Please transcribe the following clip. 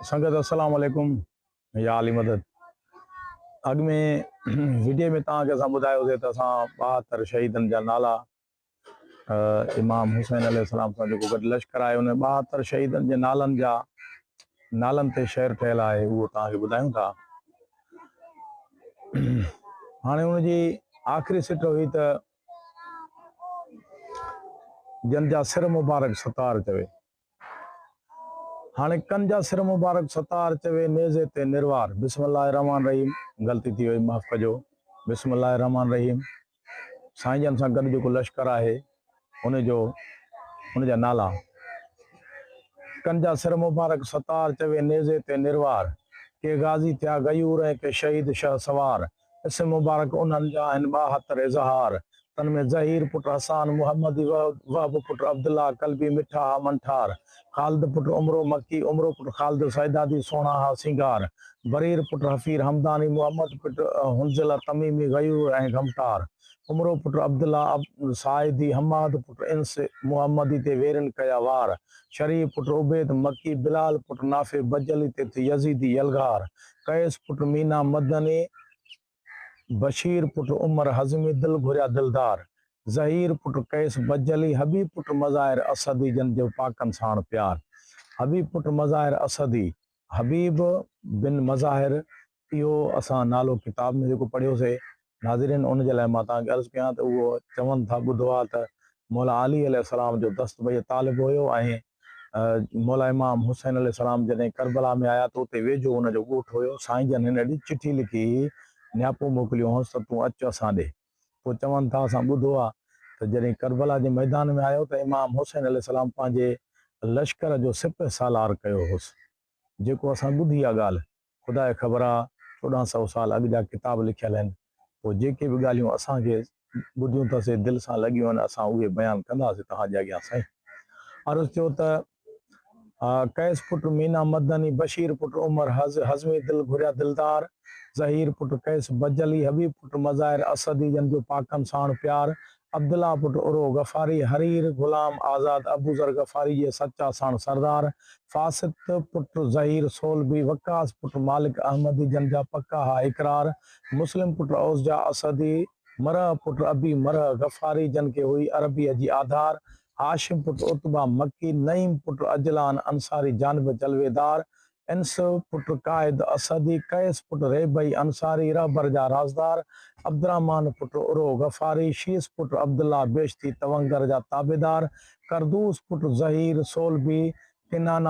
संगत अस्सलाम वालेकुम या अली मदद। अॻु में वीडियो में तव्हांखे असां ॿुधायोसीं त असां 72 शहीदनि जा नाला इमाम हुसैन अलैहिस्सलाम सां जेको गॾु लश्कर आहे उन 72 शहीदनि जे नालनि ते शेर ठहियलु आहे, उहो तव्हांखे ॿुधायूं था। हाणे हुनजी आख़िरी सिट हुई त जंहिंजा सिर मुबारक सतार चवे। हाणे कन जा सिर मुबारक सतार चवे, नेज़े ते निर्वार। बिस्मिल्लाह रहमान रहीम, ग़लती थी वई, माफ़ कजो। बिस्मिल्लाह रहमान रहीम। साईं जन सां गॾु जेको लश्कर आहे उनजा नाला। कन जा सिर मुबारक सतार चवे, नेज़े ते निर्वार। के गाज़ी थिया गयूर ऐं के शहीद शह सवार। इस मुबारक उन्हनि जा आहिनि 72 इज़हार। तन में ज़हीर पुट हसान मुहम्मदी, वहब पुट अब्दुल्ला कल्बी मिठा हा मंठार। ख़ालिद पुट उमरो मक्की, उमरो पुट ख़ालिद सैदादी सोना हा सिंगार। बरीर पुट हफ़ीर हमदानी, मुहम्मद पुट हुंज़ला तमीमी गयूर ऐं घमटार। उमरो पुट अब्दुल्ला साइदी, हमाद पुट इंस मुहम्मदी ते वेरन कया वार। शरीफ पुट उबैद मक्की, बिलाल पुट नाफे बजली ते यजीदी यलगार। कैस पुट मीना मदनी, बशीर पुट उमर हज़मी, दिल घुरिया दिलदार। ज़हीर पुट कैस बजली, हबीब पुट मज़ाहिर असदी, जन जो पाकन साण प्यार। हबीब पुट मज़ाहिर असदी, हबीब बिन मज़ाहिर, इहो असां नालो किताब में जेको पढ़ियोसीं नाज़रीन, उन जे लाइ मां तव्हांखे अर्ज़ु कयां त उहो चवनि था, ॿुधो आहे त मौला अली अलैहिस्सलाम जो दस्त भई तालिब हुयो ऐं मौला इमाम हुसैन अलैहिस्सलाम जॾहिं करबला में आया त उते वेझो हुनजो ॻोठु हुयो। साईं जन हिन ॾींहुं चिठी लिखी, नियापो मोकिलियो हुअसि त तूं अचु असां ॾे। पोइ चवनि था, असां ॿुधो आहे त जॾहिं करबला जे मैदान में आयो त इमाम हुसैन अलैहिस्सलाम पंहिंजे लश्कर जो सिपह सालार कयो हुउसि, जेको असां ॿुधी आहे ॻाल्हि। ख़ुदा खे ख़बर आहे 1400 साल अॻु जा किताब लिखियल आहिनि। पोइ जेके बि ॻाल्हियूं असांखे ॿुधियूं अथसीं, दिलि सां लॻियूं आहिनि, असां उहे बयानु कंदासीं तव्हांजे अॻियां। साईं अर्ज़ु थियो त कैस पुट मीना मदनी, बशीर पुट उमर हज़मी, दिल घुरिया दिलदार। ज़हीर पुट कैस बजली, हबीब पुट मज़ाहिर असदी, जन जो पाकन साण प्यार। अब्दुल्ला पुट उरो गफ़ारी, हरीर गुलाम आज़ाद, अबूज़र गफ़ारी जे सच्चा साण सरदार। फासिद पुट ज़हीर सोलबी, वकास पुट मालिक अहमदी, जन जा पक्का हा इकरार। मुस्लिम पुट औज़जा असदी, मरह पुट अबी मरह गफ़ारी, जन के हुई अरबीअ जी आधार। हाशिम पुट उतबा मक्की, नईम पुट अजलान अंसारी, जानब जलवेदार। इंस पुट कायद असदी, कैस पुट रेबई अंसारी, रहबर जा राज़दार। अब्दुर्रहमान पुट उरो गफ़ारी, शीस पुट अब्दुल्ला बेश्ती, तवंगर जा ताबेदार। करदूस पुट ज़हीर सोलबी, किनाना